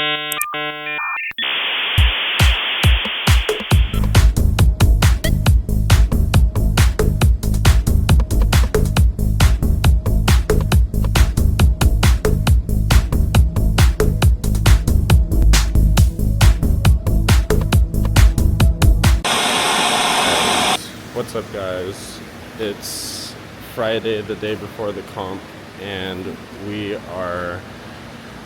What's up, guys? It's Friday, the day before the comp, and we are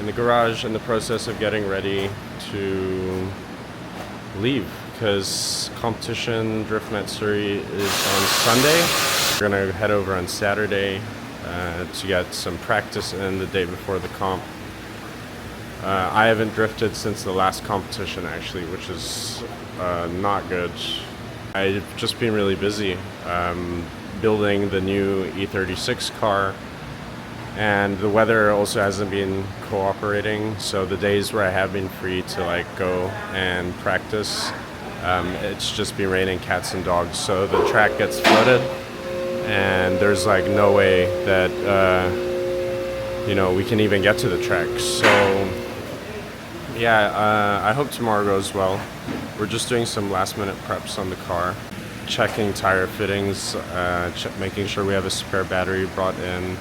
in the garage in the process of getting ready to leave because competition Drift Matsuri is on Sunday. We're gonna head over on Saturday to get some practice in the day before the comp. I haven't drifted since the last competition, actually, which is not good. I've just been really busy building the new E36 car, and the weather also hasn't been cooperating, so the days where I have been free to like go and practice, it's just been raining cats and dogs, so the track gets flooded and there's like no way that we can even get to the track. So yeah, I hope tomorrow goes well. We're just doing some last minute preps on the car, checking tire fittings, making sure we have a spare battery brought in.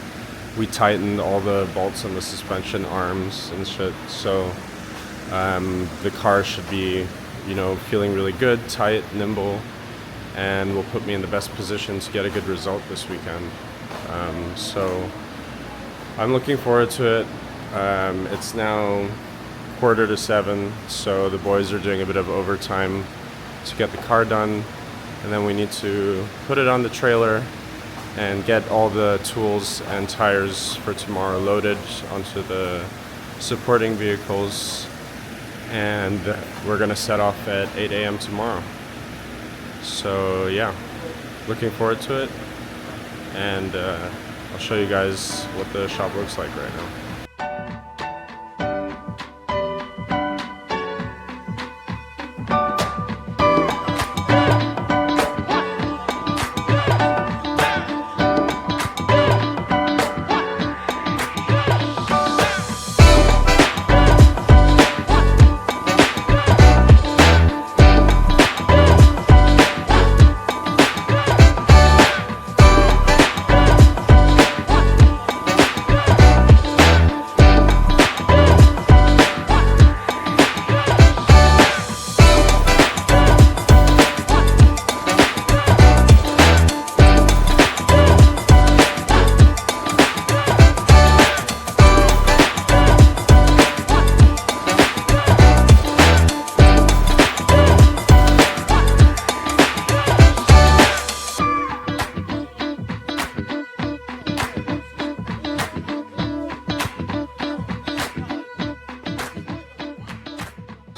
We tightened all the bolts on the suspension arms and shit, so the car should be, feeling really good, tight, nimble, and will put me in the best position to get a good result this weekend. So I'm looking forward to it. It's now 6:45, so the boys are doing a bit of overtime to get the car done, and then we need to put it on the trailer and get all the tools and tires for tomorrow loaded onto the supporting vehicles, and we're gonna set off at 8 a.m. tomorrow. So yeah, looking forward to it, and I'll show you guys what the shop looks like right now.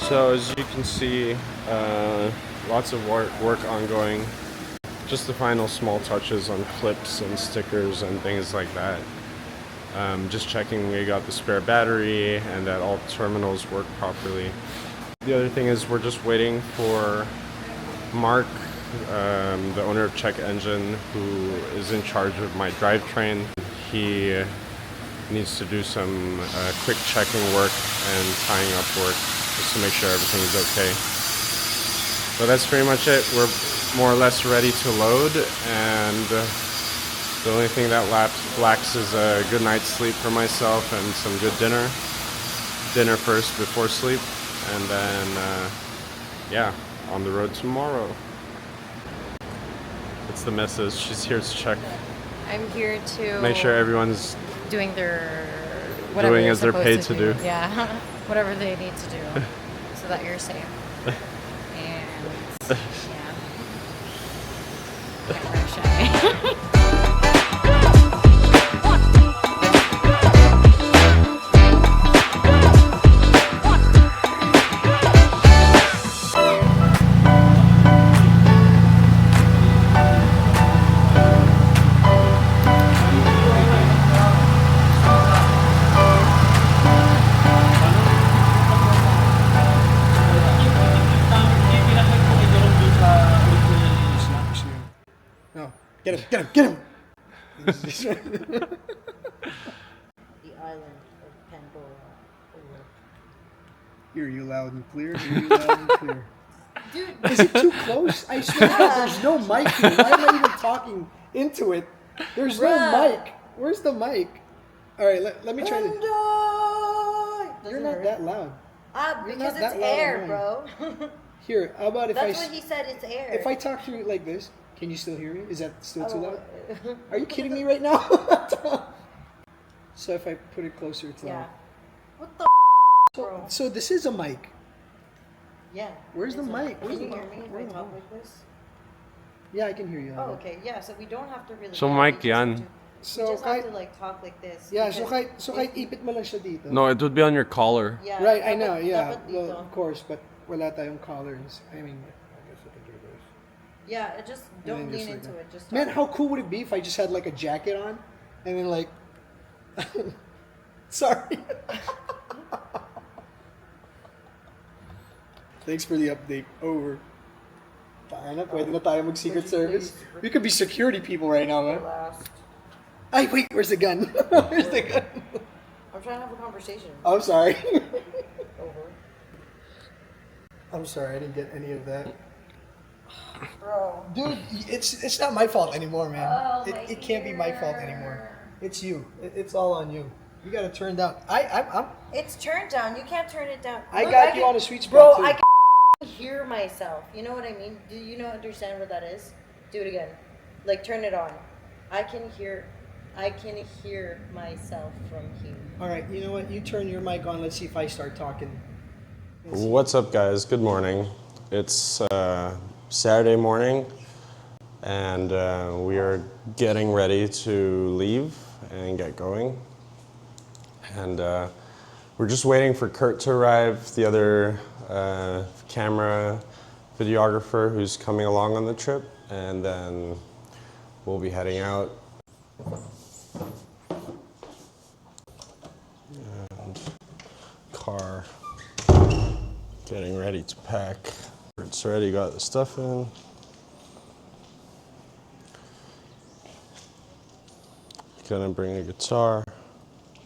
So as you can see, lots of work ongoing. Just the final small touches on clips and stickers and things like that. Just checking we got the spare battery and that all terminals work properly. The other thing is we're just waiting for Mark, the owner of Check Engine, who is in charge of my drivetrain. He needs to do some quick checking work and tying up work just to make sure everything is okay. So that's pretty much it. We're more or less ready to load, and the only thing that lacks is a good night's sleep for myself and some good dinner. Dinner first before sleep, and then yeah, on the road tomorrow. It's the missus. She's here to check. I'm here to make sure everyone's doing as they're paid to do. Yeah, whatever they need to do, so that you're safe. And yeah, Get him! The island of Pandora. Hear you loud and clear. Hear you loud and clear. Dude, Is it too close? I swear to God, there's no mic here. Why am I even talking into it? There's no mic. Where's the mic? All right, let me try to. You're not that loud. because not it's that loud air, and bro. Here, how about if That's what he said, it's air. if I talk through it like this, can you still hear me? Is that still too loud? Oh. Are you kidding me right now? So if I put it closer, it's Yeah. loud. What the bro? So this is a mic. Yeah. Where's the mic? Can Where's you the hear mic? me if Where I the talk mic? like this? Yeah, I can hear you. Oh, okay. Yeah, so we don't have to really... So, yeah, Mike, we just have yan. to- So we just have kahit- to like talk like this. Yeah, so because kahit ipit mo lang siya dito. No, it would be on your collar. Yeah, Right, I dapat- know, yeah. dapat Well, dito. of course, but wala tayong collars. I mean, I guess I can do this. Yeah, it just don't then lean just like into that. it. Just Man, talk. how cool would it be if I just had like a jacket on and then like sorry. Thanks for the update. Over. Tayo na, pwede na tayo mag-secret service. We could be security people right now, man. Last. Ay, wait, where's the gun? Where's the gun? I'm trying to have a conversation. I'm sorry. Over. I'm sorry, I didn't get any of that. Bro. Dude, it's not my fault anymore, man. Oh, It can't be my fault anymore. It's you. It's all on you. You gotta turn down. I'm It's turned down. You can't turn it down. I Look, got you can- on a sweet spot, Bro, too. I can hear myself. You know what I mean? Do you know understand what that is? Do it again. Like turn it on. I can hear myself from here. all right. You know what? You turn your mic on. Let's see if I start talking. What's up, guys? Good morning. It's Saturday morning, and we are getting ready to leave and get going. And we're just waiting for Kurt to arrive, the other camera videographer who's coming along on the trip, and then we'll be heading out. And car getting ready to pack. Kurt's already got the stuff in. Gonna bring a guitar.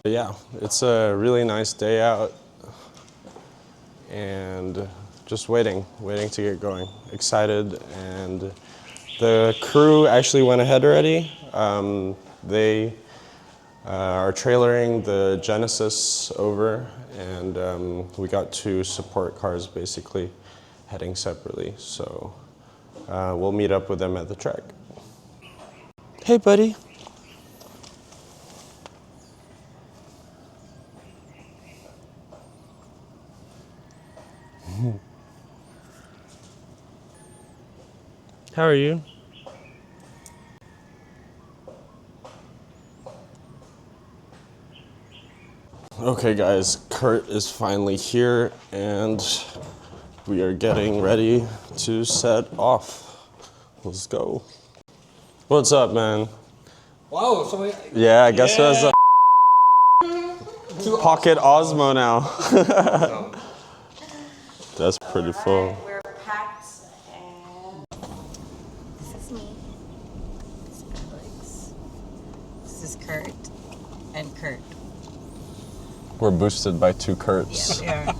But yeah, it's a really nice day out, and just waiting to get going. Excited, and the crew actually went ahead already. They are trailering the Genesis over, and we got two support cars basically heading separately. So we'll meet up with them at the track. Hey, buddy. How are you? Okay guys, Kurt is finally here and we are getting ready to set off. Let's go. What's up, man? Wow. So Yeah, I guess there's a pocket Osmo now. That's pretty full. We're packed and this is me. This is Alex. This is Kurt and Kurt. We're boosted by two Kurts. Yeah.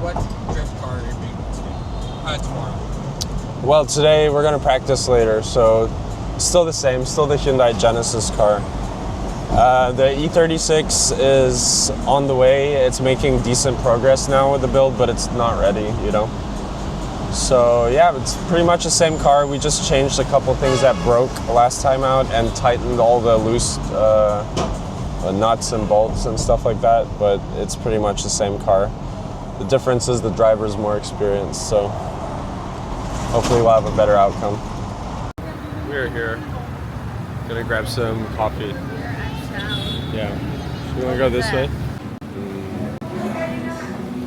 What drift car are you bringing tomorrow? Well, today we're gonna practice later, so still the same, still the Hyundai Genesis car. The E36 is on the way. It's making decent progress now with the build, but it's not ready, you know? So yeah, it's pretty much the same car. We just changed a couple things that broke last time out and tightened all the loose nuts and bolts and stuff like that, but it's pretty much the same car. The difference is the driver's more experienced, so hopefully we'll have a better outcome. We are here. Gonna grab some coffee. Yeah. You wanna go this way?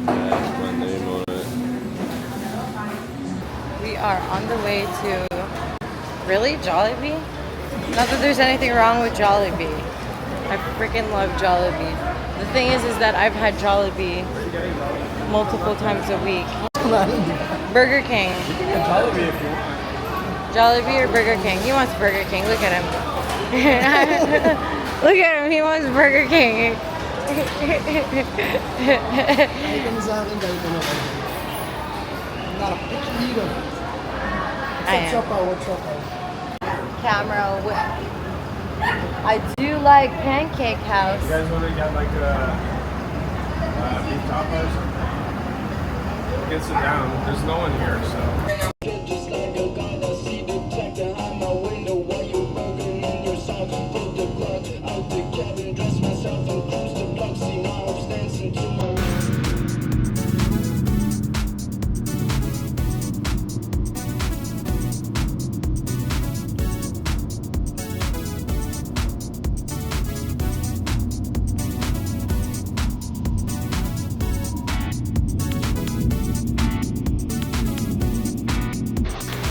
That's my name on it. We are on the way to really Jollibee? Not that there's anything wrong with Jollibee. I freaking love Jollibee. The thing is that I've had Jollibee multiple times a week. Burger King. Jollibee if you want. Jollibee or Burger King? He wants Burger King. Look at him. Look at him. He wants Burger King. Kahit ano sa akin, kahit ano kayo. I'm not a picky eater. What's up, what's up, Camera. I do like Pancake House. You guys want to get like a beef tapa or something? We'll get sit down. There's no one here, so.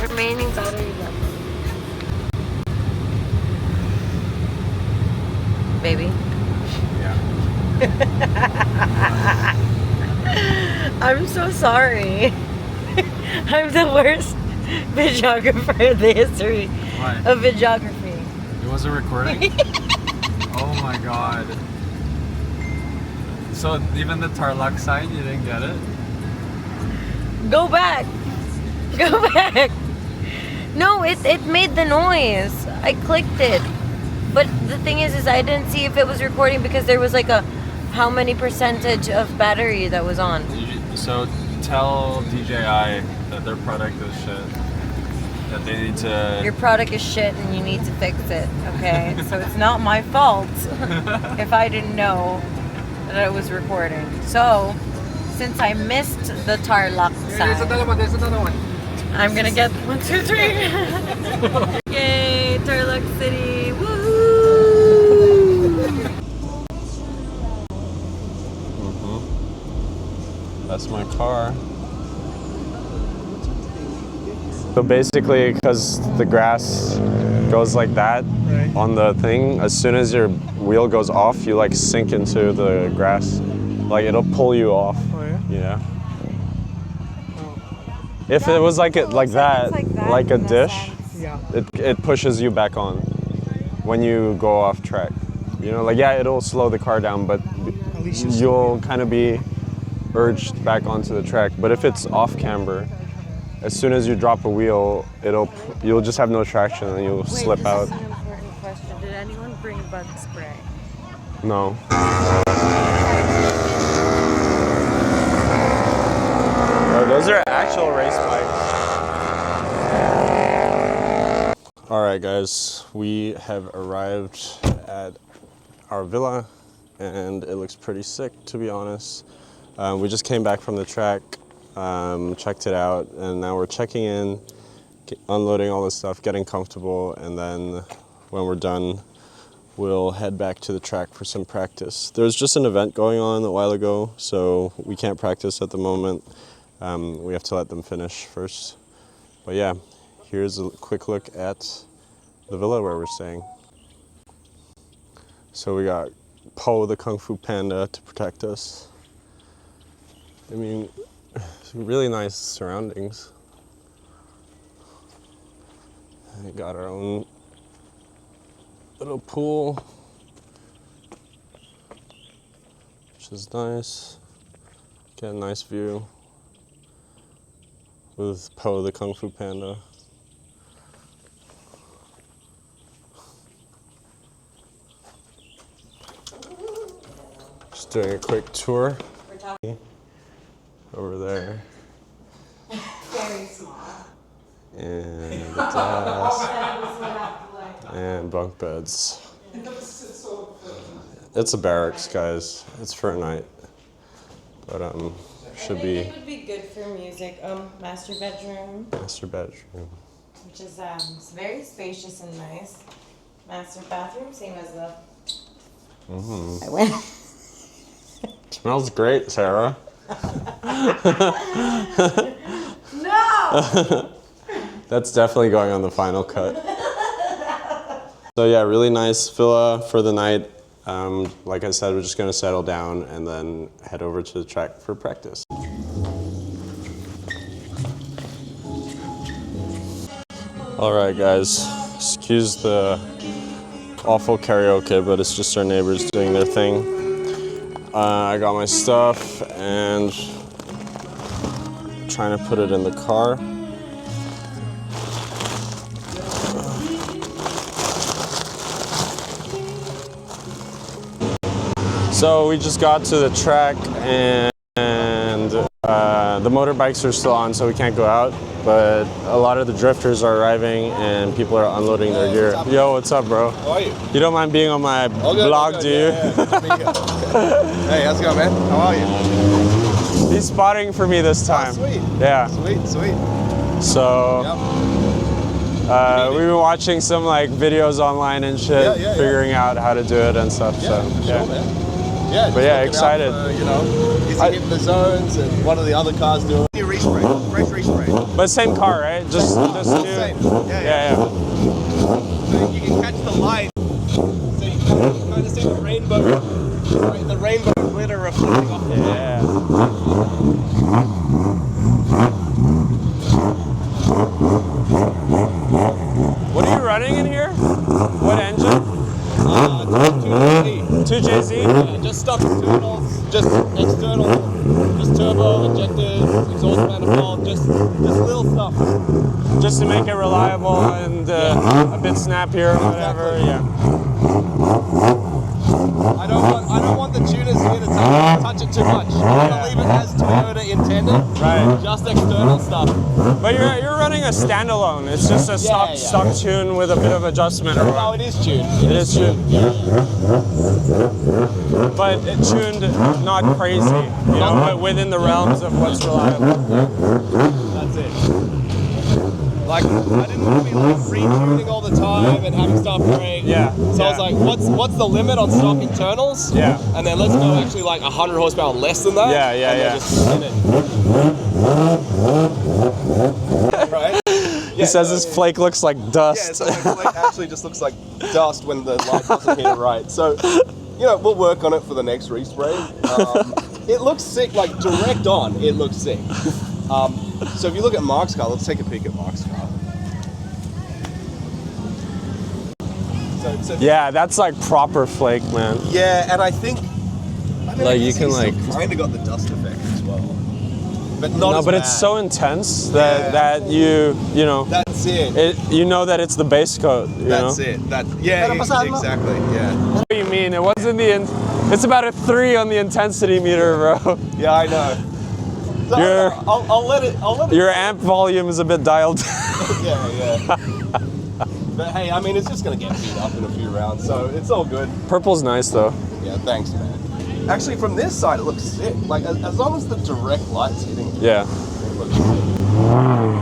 Remaining battery level. Baby. Yeah. I'm so sorry. I'm the worst videographer in the history of videography. It wasn't recording? Oh my god. So even the Tarlac sign, you didn't get it? Go back. Go back. No, it made the noise. I clicked it. But the thing is I didn't see if it was recording because there was like a how many percentage of battery that was on. So tell DJI that their product is shit. That they need to... Your product is shit and you need to fix it, okay? So it's not my fault if I didn't know that it was recording. So, since I missed the Tarlac There's side, another one. I'm gonna get 1, 2, 3. Yay, Tarlac City, woohoo! That's my car. So basically, because the grass goes like that on the thing, as soon as your wheel goes off, you like sink into the grass. Like it'll pull you off. Oh yeah? Yeah. If it was like that, like a dish, Yeah. it pushes you back on when you go off track. You know, like yeah, it'll slow the car down, but At least you'll kind of be urged back onto the track. But if it's off camber, as soon as you drop a wheel, you'll just have no traction and you'll slip out. This is an important question. Did anyone bring bug spray? No. Oh, those are actual race bikes. All right, guys, we have arrived at our villa, and it looks pretty sick, to be honest. We just came back from the track, checked it out, and now we're checking in, unloading all this stuff, getting comfortable, and then when we're done, we'll head back to the track for some practice. There was just an event going on a while ago, so we can't practice at the moment. We have to let them finish first. But yeah, here's a quick look at the villa where we're staying. So we got Po the Kung Fu Panda to protect us. I mean, it's really nice surroundings. We got our own little pool, which is nice. Get a nice view with Po the Kung Fu Panda. Just doing a quick tour. Over there. Very small. And the desk. And bunk beds. It's a barracks, guys. It's for a night. But should be It would be good for music. Master bedroom, master bedroom. which is very spacious and nice. Master bathroom, same as the. I went. Smells great, Sarah. No. That's definitely going on the final cut. So yeah, really nice villa for the night. Like I said, we're just gonna settle down and then head over to the track for practice. All right, guys, excuse the awful karaoke, but it's just our neighbors doing their thing. I got my stuff and trying to put it in the car. So we just got to the track and the motorbikes are still on, so we can't go out. But a lot of the drifters are arriving and people are unloading their gear. Yo, what's up, bro? How are you? You don't mind being on my vlog, do you? Yeah, good to be here. Hey, how's it going, man? How are you? He's spotting for me this time. Oh, sweet. Yeah. Sweet. So we've been watching some like videos online and shit, figuring out how to do it and stuff. Yeah, so for sure, man. Yeah, just but yeah, looking excited. out for, you know, is he hitting the zones and what are the other cars doing? New respray, fresh respray. But same car, right? Just new. Same. Yeah. So you can catch the light. So you can kind of see the rainbow glitter reflecting off the light. Yeah. What are you running in here? What engine? 2JZ? Yeah, just stuff internals, just external, just turbo, injectors, exhaust manifold, just little stuff. Just to make it reliable and a bit snappier or whatever. Exactly. Yeah. I don't want the tuners here to touch it too much. I'm gonna leave it as Toyota intended. Right. Just external stuff. But you're running a standalone. It's just a stock tune with a bit of adjustment. Or No, it is tuned. It is tuned. But it tuned not crazy, you know, but within the realms of what's reliable. That's it. Like, I didn't want to be like retuning all the time and having stuff break. Yeah. So I was like, what's the limit on stock internals? Yeah. And then let's go actually like 100 horsepower less than that. Yeah. And then just spin it. Right? He says his flake looks like dust. Yeah, so my flake actually just looks like dust when the light doesn't hit it right. So, you know, we'll work on it for the next respray. It looks sick, like direct on, it looks sick. So if you look at Mark's car, let's take a peek at Mark's car. So Yeah, that's like proper flake, man. yeah, and I think Like, you can, like- kind of got the dust effect as well, but not. No, as but bad. it's so intense that Yeah. that you know That's it. you know that it's the base coat. You That's know? it. Exactly. Yeah. What do you mean? It wasn't it's about a 3 on the intensity meter, bro. Yeah, I know. So Your- I'll let it. Your amp volume is a bit dialed. Yeah. But hey, I mean, it's just gonna get beat up in a few rounds, so it's all good. Purple's nice though. Yeah, thanks, man. Actually, from this side, it looks sick. Like, as long as the direct light's hitting it, Yeah. it looks sick.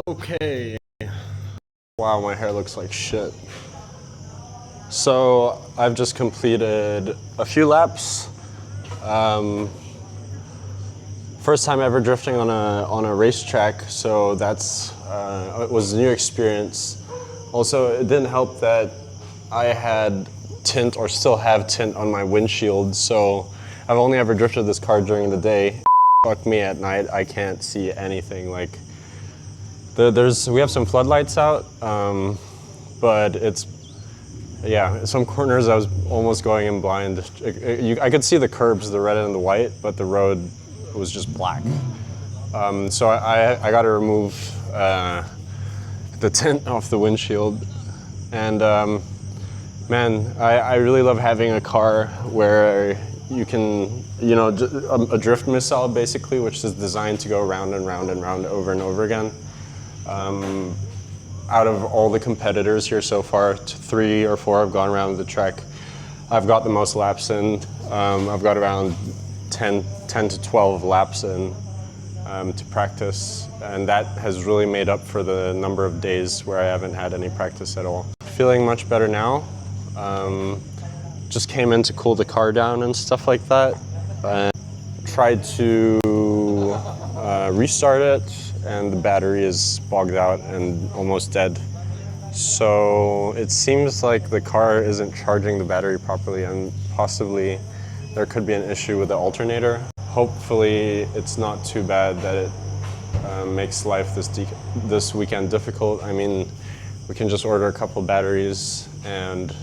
Okay. Wow, my hair looks like shit. So I've just completed a few laps. First time ever drifting on a racetrack, so that's it was a new experience. Also, it didn't help that I had tint, or still have tint, on my windshield, so I've only ever drifted this car during the day. Fuck me, at night I can't see anything. Like we have some floodlights out, but it's, yeah, some corners I was almost going in blind. I could see the curbs, the red and the white, but the road was just black. So I got to remove the tint off the windshield. And man, I really love having a car where you can, you know, a drift missile basically, which is designed to go round and round and round over and over again. Out of all the competitors here so far, 3 or 4 have gone around the track. I've got the most laps in. I've got around 10 to 12 laps in to practice, and that has really made up for the number of days where I haven't had any practice at all. Feeling much better now. Just came in to cool the car down and stuff like that. Tried to restart it, and the battery is bogged out and almost dead. So it seems like the car isn't charging the battery properly, and possibly there could be an issue with the alternator. Hopefully it's not too bad that it makes life this weekend difficult. I mean, we can just order a couple batteries and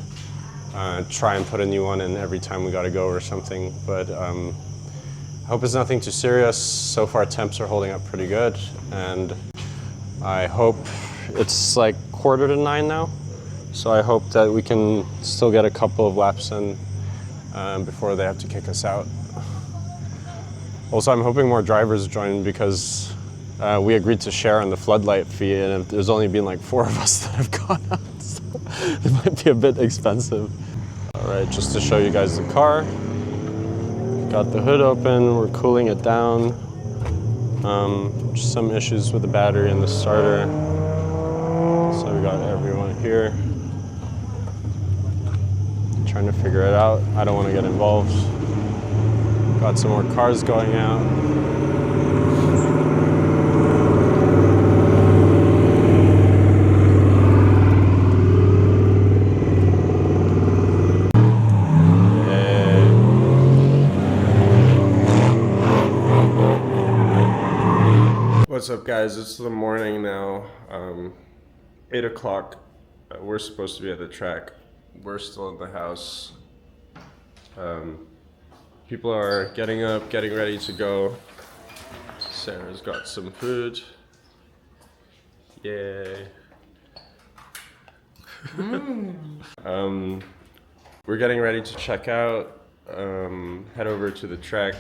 try and put a new one in every time we gotta go or something. But I hope it's nothing too serious. So far temps are holding up pretty good, and I hope it's like 8:45 now. So I hope that we can still get a couple of laps in before they have to kick us out. Also, I'm hoping more drivers join, because we agreed to share on the floodlight fee, and there's only been like 4 of us that have gone out, so it might be a bit expensive. All right, just to show you guys the car. Got the hood open, we're cooling it down. Just some issues with the battery and the starter. So we got everyone here trying to figure it out. I don't want to get involved. Got some more cars going out. What's up, guys? It's the morning now, 8 o'clock. We're supposed to be at the track. We're still in the house. People are getting up, getting ready to go. Sarah's got some food. Yay. We're getting ready to check out, head over to the track.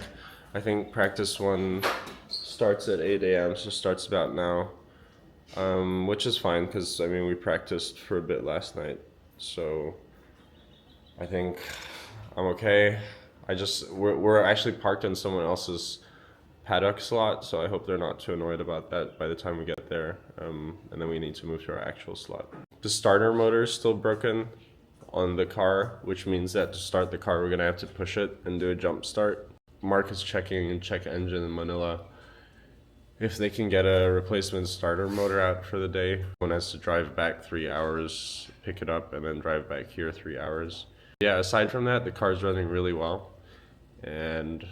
I think practice 1 starts at 8 a.m., so starts about now, which is fine, because I mean we practiced for a bit last night, so I think I'm okay. We're actually parked in someone else's paddock slot, so I hope they're not too annoyed about that by the time we get there, and then we need to move to our actual slot. The starter motor is still broken on the car, which means that to start the car we're gonna have to push it and do a jump start. Mark is checking in check engine in Manila if they can get a replacement starter motor out for the day. One has to drive back 3 hours, pick it up, and then drive back here 3 hours. Yeah, aside from that, the car's running really well, and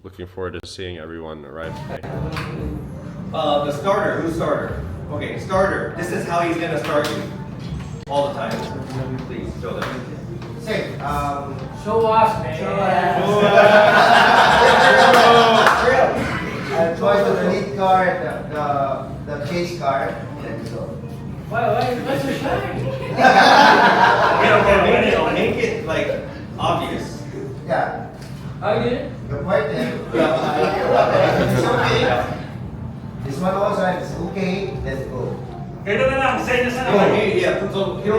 looking forward to seeing everyone arrive today. The starter, who's starter? Okay, starter, this is how he's gonna start you. All the time. Please, show them. Say, Show off, man. choice of the lead car, the chase car. What's your shine? Make it like obvious. Yeah. How you did it? The point is, it's okay. This one also, it's okay, let's go. Yeah, so you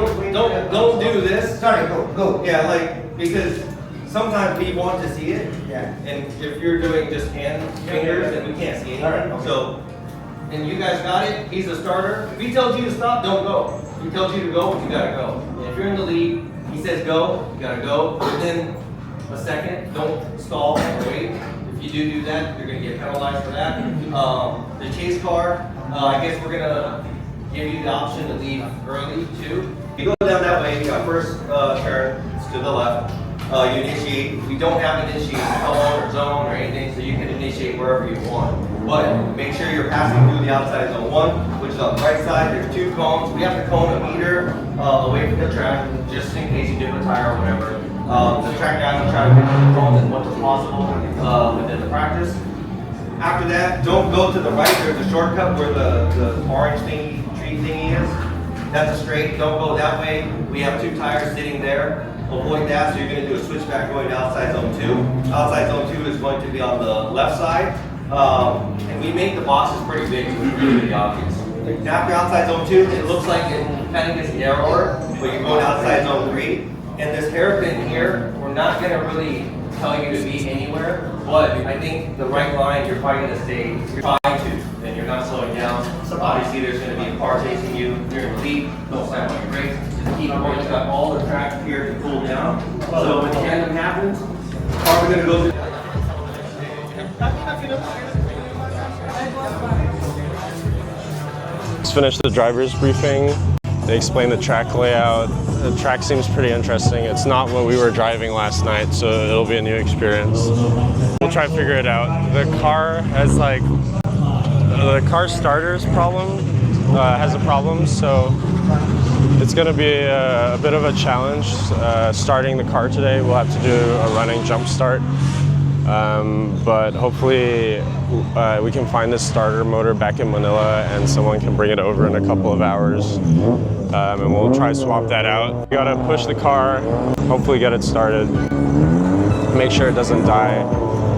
don't do this. Sorry, go. Yeah, like, because sometimes we want to see it. Yeah. And if you're doing just hand fingers, then we can't see anything. Alright, okay. So and you guys got it, he's the starter. If he tells you to stop, don't go. If he tells you to go, you gotta go. And if you're in the lead, he says go, you gotta go. Within a second, don't stall or wait. If you do that, you're gonna get penalized for that. The chase car, I guess we're gonna give you the option to leave early too. You go down that way, you got first turn, it's to the left. You initiate, we don't have initiate zone or zone or anything, so you can initiate wherever you want. But make sure you're passing through the outside zone 1, which is on the right side. There's 2 cones. We have to cone a meter away from the track, just in case you dip a tire or whatever. The track guys will try to pick up the cones as much as possible within the practice. After that, don't go to the right. There's a shortcut where the orange tree thingy is. That's a straight. Don't go that way. We have 2 tires sitting there. Avoid that, so you're going to do a switchback going to outside zone 2. Outside zone 2 is going to be on the left side. And we make the boxes pretty big, so it's really obvious. After outside zone 2, it looks like it kind of gets narrower, but you're going outside zone 3. And this hairpin here, we're not going to really tell you to be anywhere, but I think the right line, you're probably going to stay, you're trying to, and you're not slowing down. So obviously there's going to be a car chasing you, you're in the lead, don't slam on your brakes, just keep going. It's got all the track here to cool down. So when tandem happens, the car is going to go through. Just finished the driver's briefing. They explained the track layout. The track seems pretty interesting. It's not what we were driving last night, so it'll be a new experience. We'll try to figure it out. The car has the car starter's problem, has a problem, so it's going to be a bit of a challenge starting the car today. We'll have to do a running jump start. But hopefully we can find this starter motor back in Manila and someone can bring it over in a couple of hours, and we'll try to swap that out. We gotta push the car, hopefully get it started, make sure it doesn't die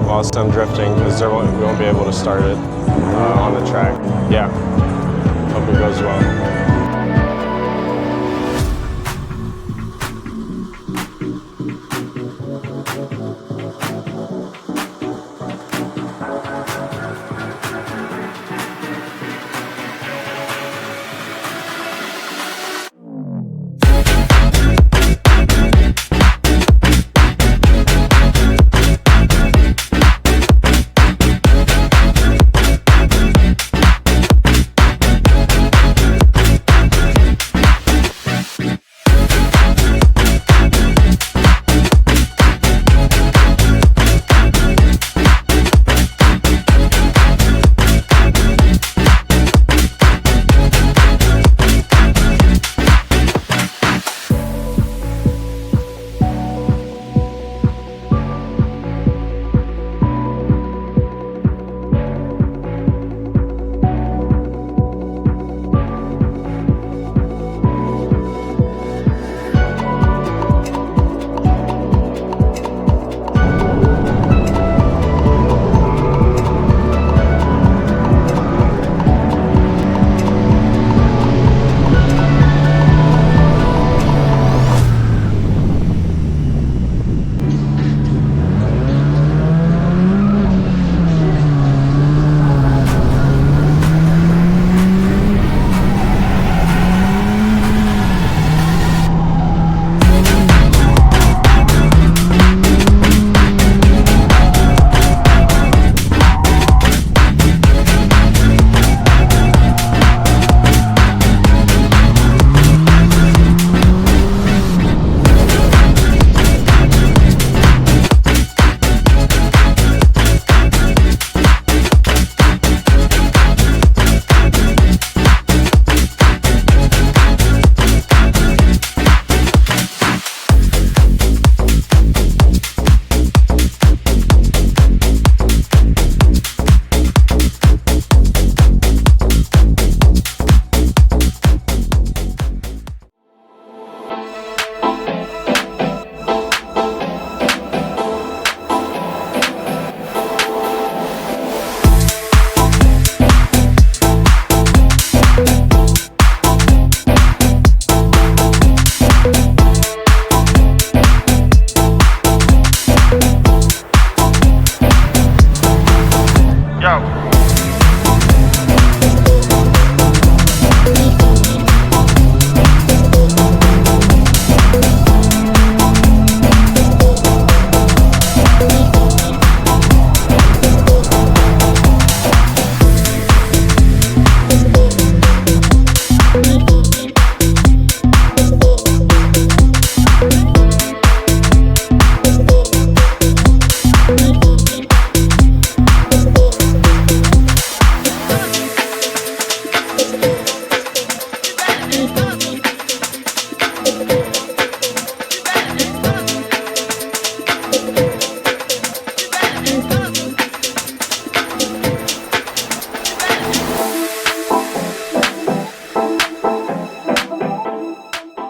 whilst I'm drifting, because we won't be able to start it on the track. Yeah, hope it goes well.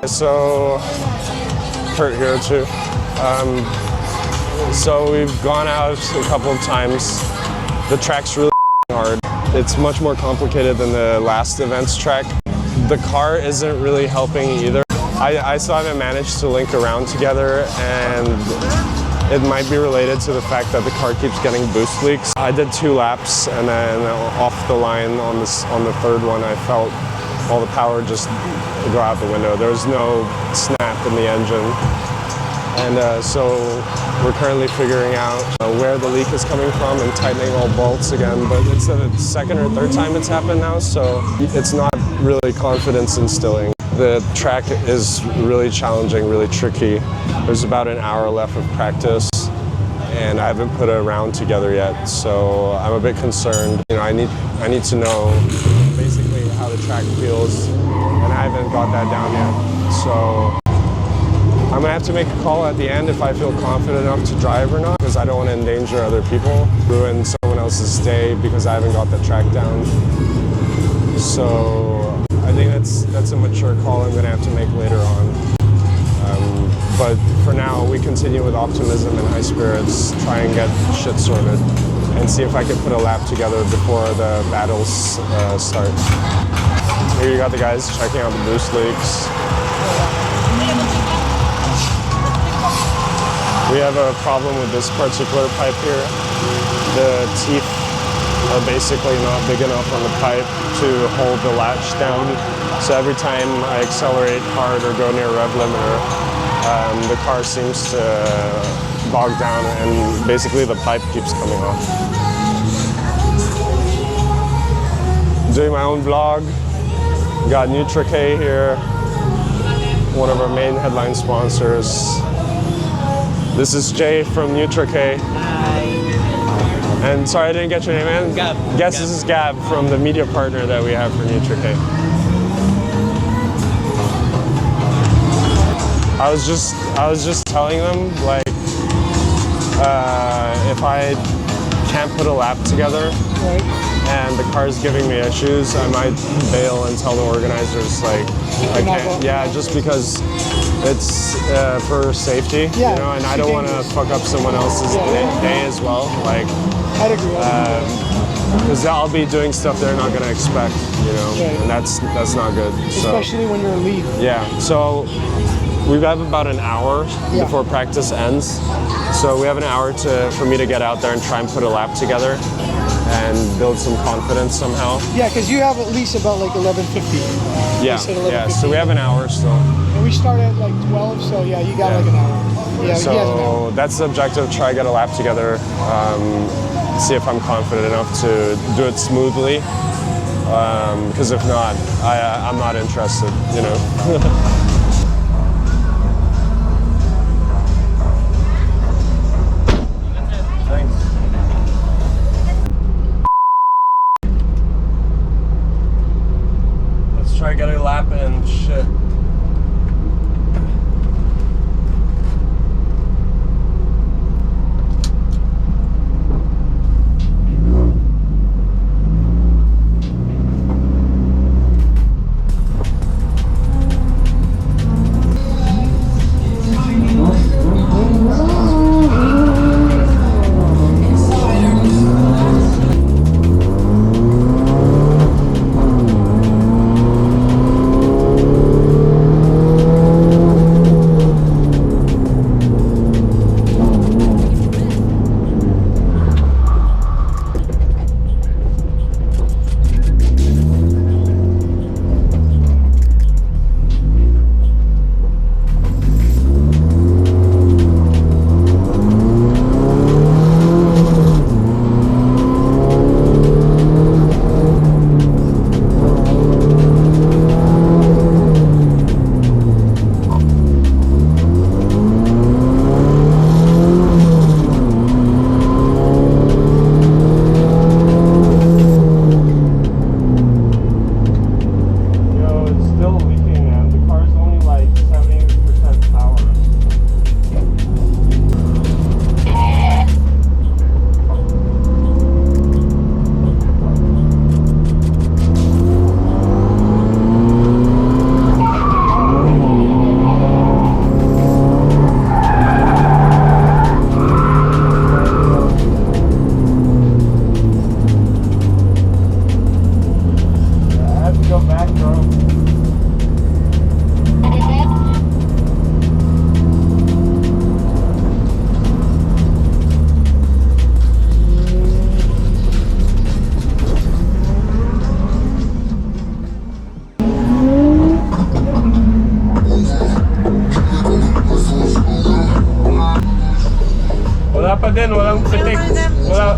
So, Kurt here too. So we've gone out a couple of times. The track's really hard. It's much more complicated than the last event's track. The car isn't really helping either. I still haven't managed to link around together, and it might be related to the fact that the car keeps getting boost leaks. I did 2 laps, and then off the line on the third one, I felt all the power just go out the window. There was no snap in the engine. And so we're currently figuring out where the leak is coming from and tightening all bolts again. But it's the second or third time it's happened now, so it's not really confidence instilling. The track is really challenging, really tricky. There's about an hour left of practice, and I haven't put a round together yet, so I'm a bit concerned. You know, I need to know basically how the track feels, and I haven't got that down yet. So I'm gonna have to make a call at the end if I feel confident enough to drive or not, because I don't want to endanger other people, ruin someone else's day because I haven't got the track down. So I think that's a mature call I'm gonna have to make later on. But for now, we continue with optimism and high spirits, try and get shit sorted, and see if I can put a lap together before the battles start. Here you got the guys checking out the boost leaks. We have a problem with this particular pipe here. The teeth are basically not big enough on the pipe to hold the latch down. So every time I accelerate hard or go near rev limiter, the car seems to bog down and basically the pipe keeps coming off. Doing my own vlog. Got NutriK here, one of our main headline sponsors. This is Jay from NutriK. Hi. And sorry I didn't get your name, man. Gab. Guess this is Gab from the media partner that we have for NutriK. I was just telling them, like, if I can't put a lap together and the car's giving me issues, I might bail and tell the organizers, like, I can't. Yeah, just because it's for safety, you know, and I don't want to fuck up someone else's day as well. Like, I'd agree. Because I'll be doing stuff they're not gonna expect, you know, and that's not good. Especially when you're a lead. Yeah. So we have about an hour before practice ends. So we have an hour for me to get out there and try and put a lap together and build some confidence somehow. Yeah, because you have at least about like 11:50. Yeah. So we have an hour still. And we start at like 12, so yeah, you got like an hour. Yeah, so he has an hour. That's the objective, try to get a lap together, see if I'm confident enough to do it smoothly, because if not, I'm not interested, you know. Try to get a lap and shit.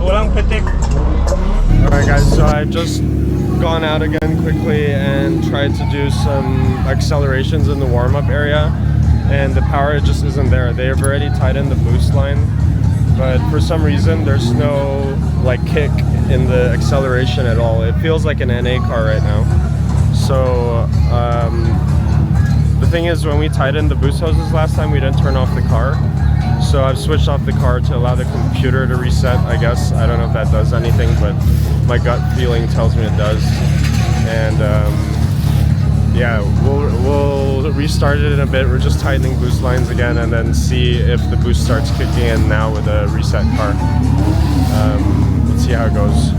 Walang pitik. Alright guys, so I've just gone out again quickly and tried to do some accelerations in the warm-up area, and the power just isn't there. They've already tightened the boost line, but for some reason there's no like kick in the acceleration at all. It feels like an NA car right now. So the thing is, when we tightened the boost hoses last time, we didn't turn off the car. So I've switched off the car to allow the computer to reset, I guess. I don't know if that does anything, but my gut feeling tells me it does. And yeah, we'll restart it in a bit. We're just tightening boost lines again and then see if the boost starts kicking in now with a reset car. Let's see how it goes.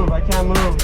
I can't move.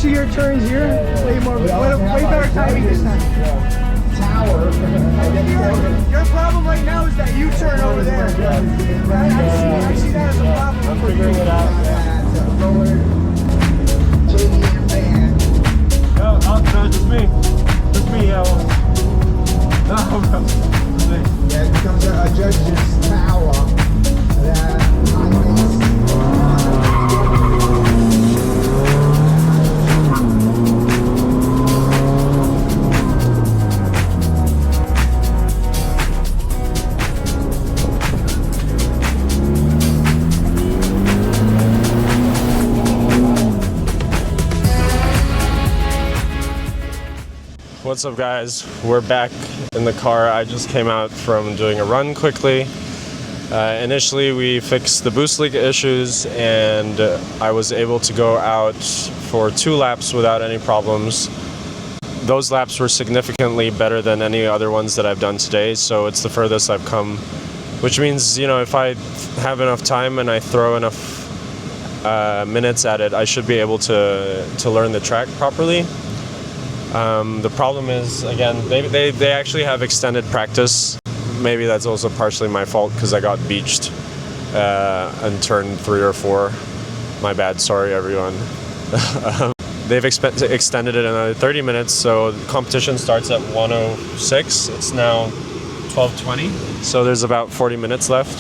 Actually, your turn is here. Way better timing this time. Tower. Your problem right now is that you turn over there. I see that as a problem. I'm figuring it out. No, just me. Just me, yo. No, bro. Yeah, it becomes a judge's tower. What's up, guys? We're back in the car. I just came out from doing a run quickly. Initially, we fixed the boost leak issues, and I was able to go out for 2 laps without any problems. Those laps were significantly better than any other ones that I've done today, so it's the furthest I've come, which means, you know, if I have enough time and I throw enough minutes at it, I should be able to learn the track properly. The problem is, again, they actually have extended practice. Maybe that's also partially my fault because I got beached in turn 3 or 4. My bad, sorry everyone. They've extended it another 30 minutes, so the competition starts at 1:06. It's now 12:20, so there's about 40 minutes left.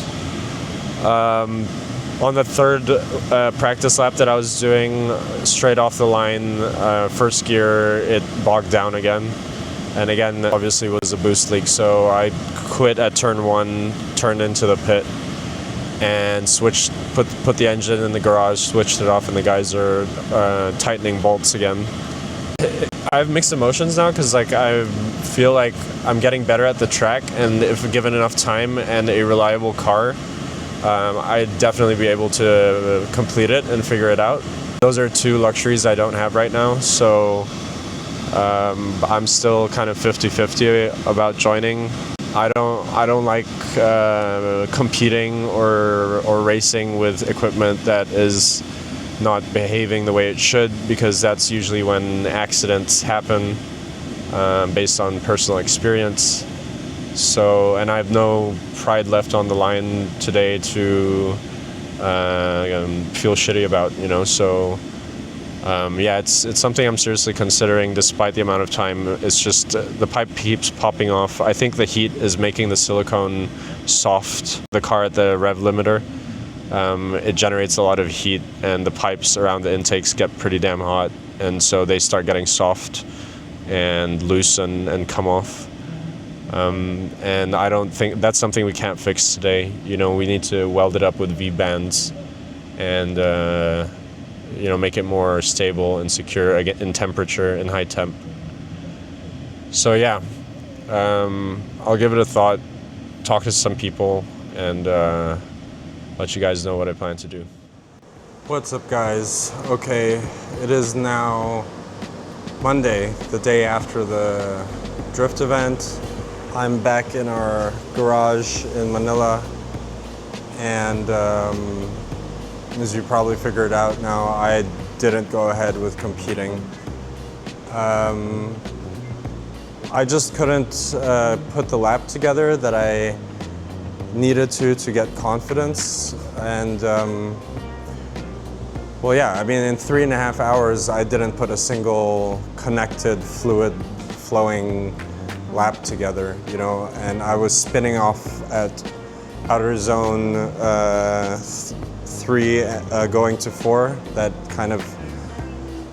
On the third practice lap that I was doing, straight off the line, first gear, it bogged down again. And again, obviously it was a boost leak, so I quit at turn 1, turned into the pit, and put the engine in the garage, switched it off, and the guys are tightening bolts again. I have mixed emotions now because like I feel like I'm getting better at the track, and if given enough time and a reliable car, I'd definitely be able to complete it and figure it out. Those are 2 luxuries I don't have right now, so I'm still kind of 50-50 about joining. I don't like competing or racing with equipment that is not behaving the way it should, because that's usually when accidents happen based on personal experience. So, and I have no pride left on the line today to feel shitty about, you know, so yeah, it's something I'm seriously considering despite the amount of time. It's just the pipe keeps popping off. I think the heat is making the silicone soft. The car at the rev limiter, it generates a lot of heat, and the pipes around the intakes get pretty damn hot, and so they start getting soft and loose and come off. And I don't think that's something we can't fix today. You know, we need to weld it up with V-bands and, you know, make it more stable and secure in temperature and high temp. So yeah, I'll give it a thought, talk to some people, and let you guys know what I plan to do. What's up, guys? Okay, it is now Monday, the day after the drift event. I'm back in our garage in Manila, and as you probably figured out now, I didn't go ahead with competing. I just couldn't put the lap together that I needed to get confidence, and well, yeah, I mean, in 3.5 hours, I didn't put a single connected, fluid flowing lap together, you know, and I was spinning off at outer zone 3 going to 4, that kind of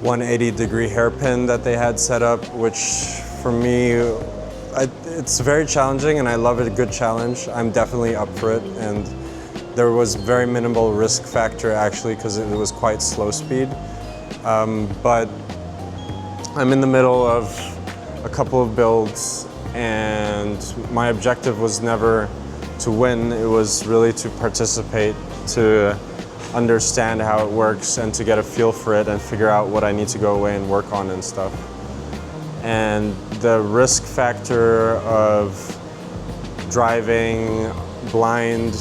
180-degree hairpin that they had set up, which for me, it's very challenging, and I love it, a good challenge. I'm definitely up for it, and there was very minimal risk factor actually because it was quite slow speed. But I'm in the middle of a couple of builds, and my objective was never to win, it was really to participate, to understand how it works and to get a feel for it and figure out what I need to go away and work on and stuff. And the risk factor of driving blind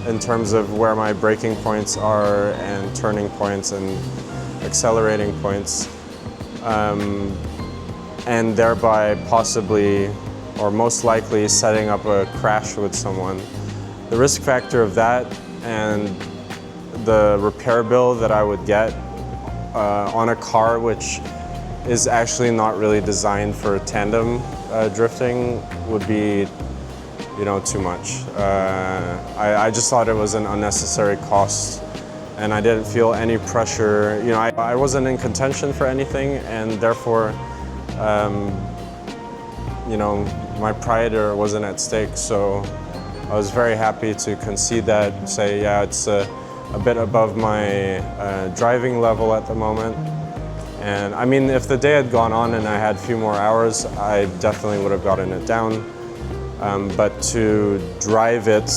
in terms of where my braking points are and turning points and accelerating points and thereby possibly or most likely setting up a crash with someone. The risk factor of that and the repair bill that I would get on a car which is actually not really designed for tandem drifting would be, you know, too much. I just thought it was an unnecessary cost, and I didn't feel any pressure. You know, I wasn't in contention for anything, and therefore, you know, my pride wasn't at stake. So I was very happy to concede that, say, yeah, it's a bit above my driving level at the moment. And I mean, if the day had gone on and I had a few more hours, I definitely would have gotten it down. But to drive it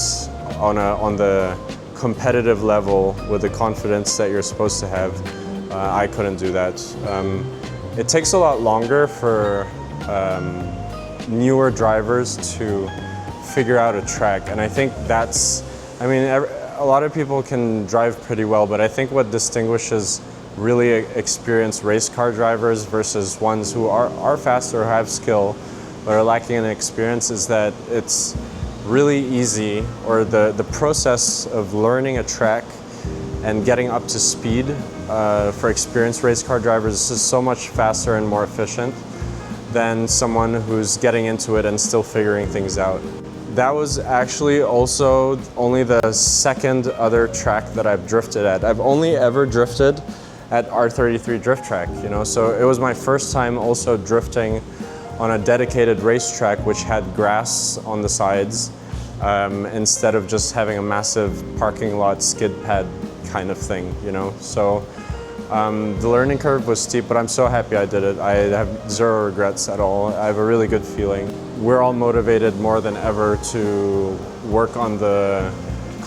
on the competitive level with the confidence that you're supposed to have, I couldn't do that. It takes a lot longer for newer drivers to figure out a track, and I think that's, I mean, a lot of people can drive pretty well, but I think what distinguishes really experienced race car drivers versus ones who are faster or have skill but are lacking in experience is that it's really easy, or the process of learning a track and getting up to speed for experienced race car drivers is so much faster and more efficient than someone who's getting into it and still figuring things out. That was actually also only the second other track that I've drifted at. I've only ever drifted at R33 Drift Track, you know, so it was my first time also drifting on a dedicated racetrack which had grass on the sides instead of just having a massive parking lot skid pad kind of thing, you know. So the learning curve was steep, but I'm so happy I did it. I have zero regrets at all. I have a really good feeling. We're all motivated more than ever to work on the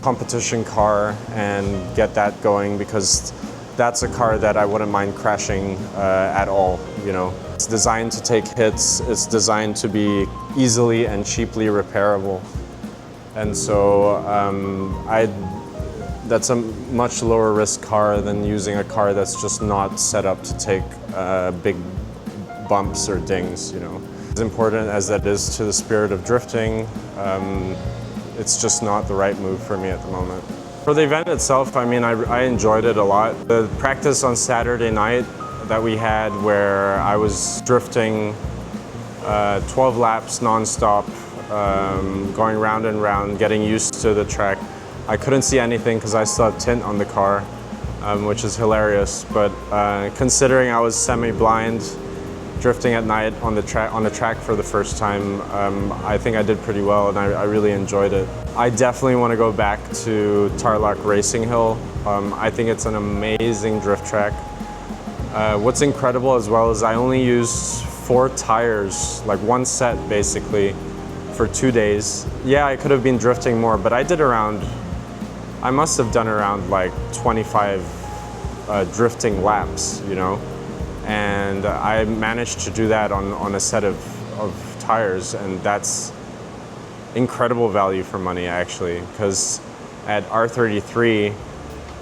competition car and get that going, because that's a car that I wouldn't mind crashing at all, you know. It's designed to take hits, it's designed to be easily and cheaply repairable. And so that's a much lower risk car than using a car that's just not set up to take big bumps or dings, you know. As important as that is to the spirit of drifting, it's just not the right move for me at the moment. For the event itself, I mean, I enjoyed it a lot. The practice on Saturday night that we had, where I was drifting 12 laps nonstop, going round and round, getting used to the track. I couldn't see anything because I still have tint on the car, which is hilarious. But considering I was semi-blind, drifting at night on the track for the first time, I think I did pretty well, and I really enjoyed it. I definitely want to go back to Tarlac Racing Hill. I think it's an amazing drift track. What's incredible as well is I only used 4 tires, like one set basically, for 2 days. Yeah, I could have been drifting more, but I must have done around like 25 drifting laps, you know? And I managed to do that on a set of tires, and that's incredible value for money actually, because at R33,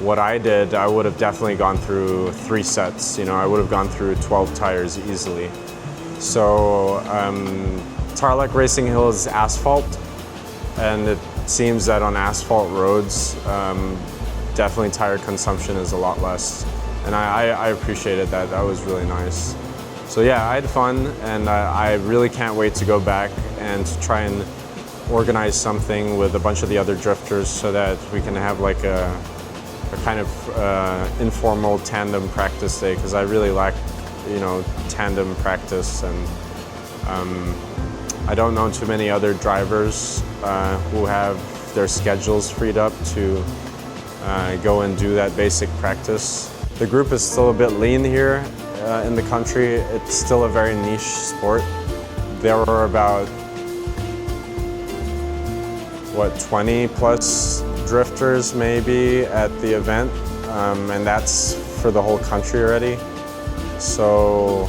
what I did, I would have definitely gone through 3 sets, you know, I would have gone through 12 tires easily. So Tarlac Racing Hill is asphalt, and it seems that on asphalt roads, definitely tire consumption is a lot less. And I appreciated that. That was really nice. So yeah, I had fun, and I really can't wait to go back and to try and organize something with a bunch of the other drifters so that we can have like a kind of informal tandem practice day, because I really lack, you know, tandem practice, and I don't know too many other drivers who have their schedules freed up to go and do that basic practice. The group is still a bit lean here in the country. It's still a very niche sport. There were about, what, 20 plus drifters maybe at the event, and that's for the whole country already. So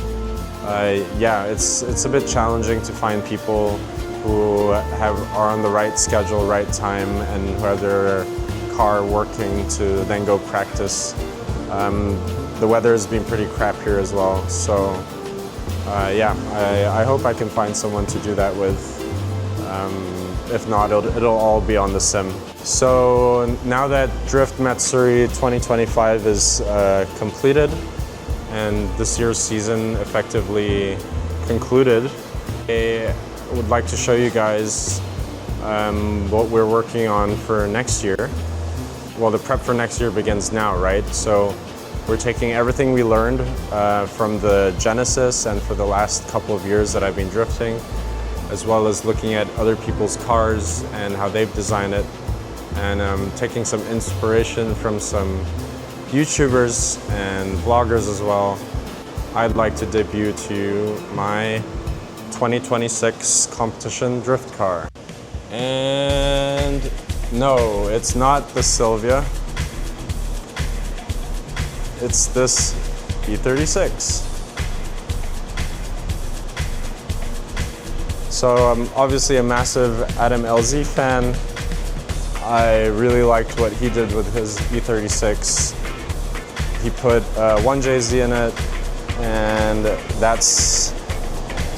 yeah, it's a bit challenging to find people who are on the right schedule, right time, and who have their car working to then go practice. the weather has been pretty crap here as well. So yeah, I hope I can find someone to do that with. If not, it'll all be on the sim. So now that Drift Matsuri 2025 is completed and this year's season effectively concluded, I would like to show you guys what we're working on for next year. Well, the prep for next year begins now, right? So we're taking everything we learned from the Genesis and for the last couple of years that I've been drifting, as well as looking at other people's cars and how they've designed it, and taking some inspiration from some YouTubers and vloggers as well. I'd like to debut to you my 2026 competition drift car. And no, it's not the Sylvia. It's this E36. So I'm obviously a massive Adam LZ fan. I really liked what he did with his E36. He put 1JZ in it, and that's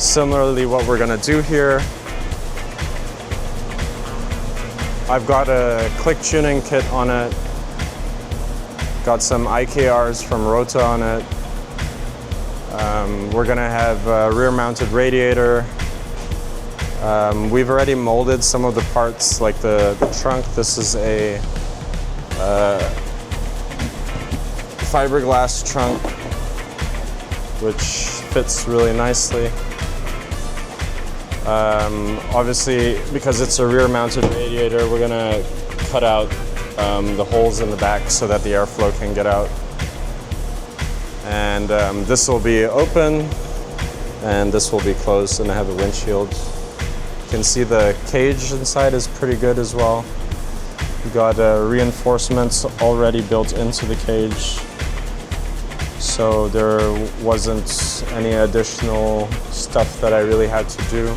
similarly what we're gonna do here. I've got a click tuning kit on it. Got some IKRs from Rota on it. We're gonna have a rear mounted radiator. We've already molded some of the parts, like the trunk. This is a fiberglass trunk, which fits really nicely. Obviously, because it's a rear mounted radiator, we're gonna cut out the holes in the back so that the airflow can get out. And this will be open and this will be closed, and I have a windshield. You can see the cage inside is pretty good as well. We got reinforcements already built into the cage, so there wasn't any additional stuff that I really had to do.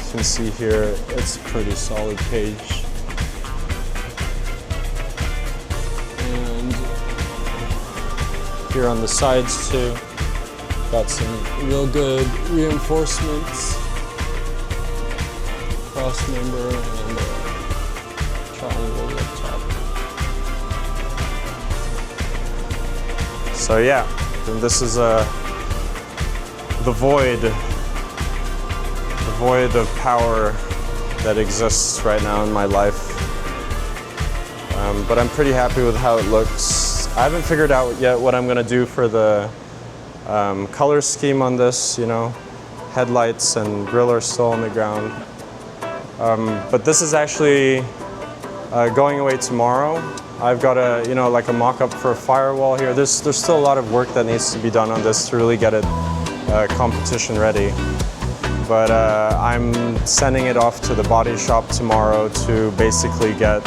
You can see here, it's a pretty solid cage. And here on the sides too, got some real good reinforcements. Cross member and triangle up top. So yeah, and this is the void of power that exists right now in my life. But I'm pretty happy with how it looks. I haven't figured out yet what I'm gonna do for the color scheme on this, you know. Headlights and grille are still on the ground. But this is actually going away tomorrow. I've got a, you know, like a mock-up for a firewall here. There's still a lot of work that needs to be done on this to really get it competition ready. But I'm sending it off to the body shop tomorrow to basically get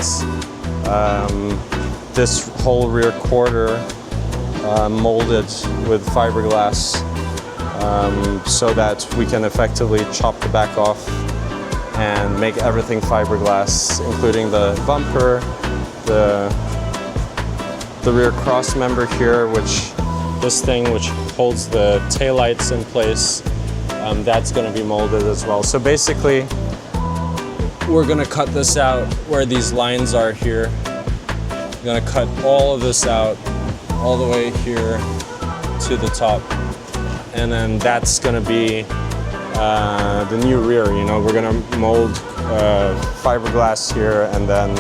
this whole rear quarter molded with fiberglass so that we can effectively chop the back off and make everything fiberglass, including the bumper, the rear cross member here, which holds the taillights in place. That's going to be molded as well. So basically, we're going to cut this out where these lines are here. We're going to cut all of this out all the way here to the top. And then that's going to be the new rear. You know, we're going to mold fiberglass here, and then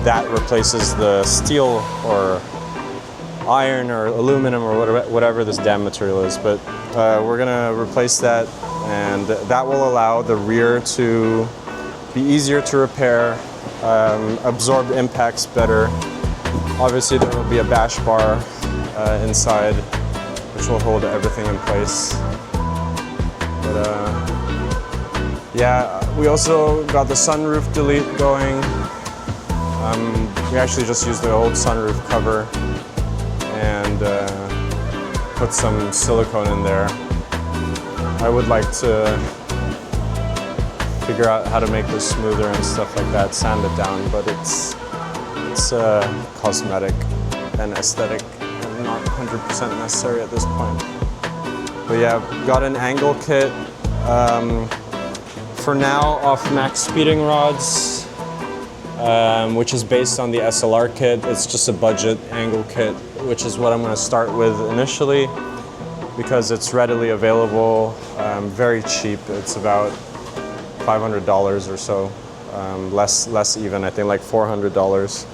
that replaces the steel or iron or aluminum or whatever this damn material is. But we're gonna replace that, and that will allow the rear to be easier to repair, absorb impacts better. Obviously there will be a bash bar inside, which will hold everything in place. But yeah, we also got the sunroof delete going. We actually just used the old sunroof cover and put some silicone in there. I would like to figure out how to make this smoother and stuff like that, sand it down, but it's it's cosmetic and aesthetic and not 100% necessary at this point. But yeah, got an angle kit. For now, off max speeding rods, which is based on the SLR kit. It's just a budget angle kit, which is what I'm going to start with initially because it's readily available, very cheap. It's about $500 or so, less even, I think like $400.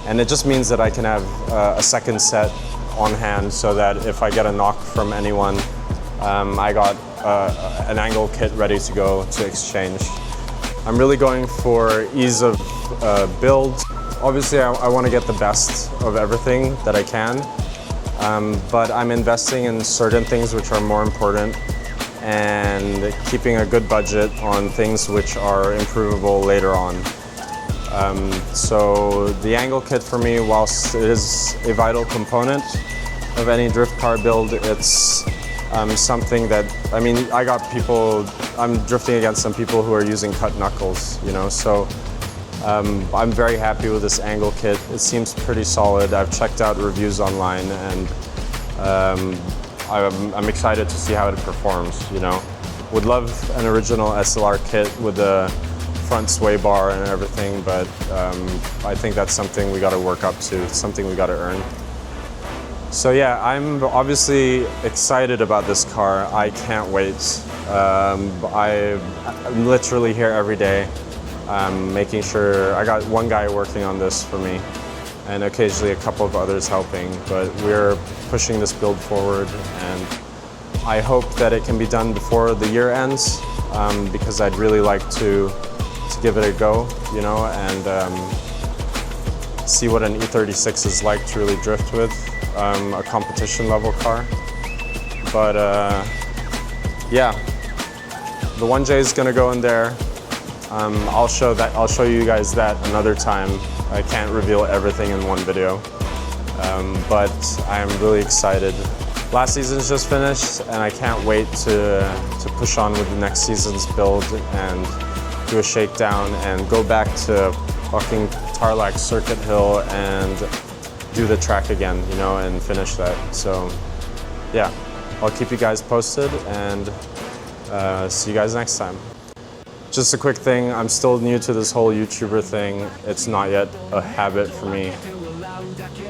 And it just means that I can have a second set on hand so that if I get a knock from anyone, I got an angle kit ready to go to exchange. I'm really going for ease of build. Obviously, I want to get the best of everything that I can, but I'm investing in certain things which are more important and keeping a good budget on things which are improvable later on. So the angle kit for me, whilst it is a vital component of any drift car build, it's something that, I mean, I'm drifting against some people who are using cut knuckles, you know, so I'm very happy with this angle kit. It seems pretty solid. I've checked out reviews online and I'm excited to see how it performs, you know. Would love an original SLR kit with the front sway bar and everything, but I think that's something we got to work up to, something we got to earn. So yeah, I'm obviously excited about this car. I can't wait. I'm literally here every day, making sure, I got one guy working on this for me and occasionally a couple of others helping, but we're pushing this build forward and I hope that it can be done before the year ends, because I'd really like to give it a go, you know, and see what an E36 is like to really drift with. A competition level car, but yeah, the 1J is gonna go in there. I'll show you guys that another time. I can't reveal everything in one video, but I'm really excited. Last season's just finished, and I can't wait to push on with the next season's build and do a shakedown and go back to fucking Tarlac Circuit Hill and do the track again, you know, and finish that. So yeah, I'll keep you guys posted and see you guys next time. Just a quick thing, I'm still new to this whole YouTuber thing. It's not yet a habit for me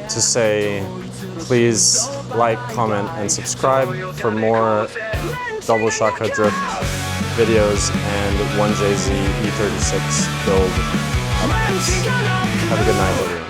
to say, please like, comment, and subscribe for more double shotgun drift videos and 1JZ E36 build updates. Have a good night, everyone.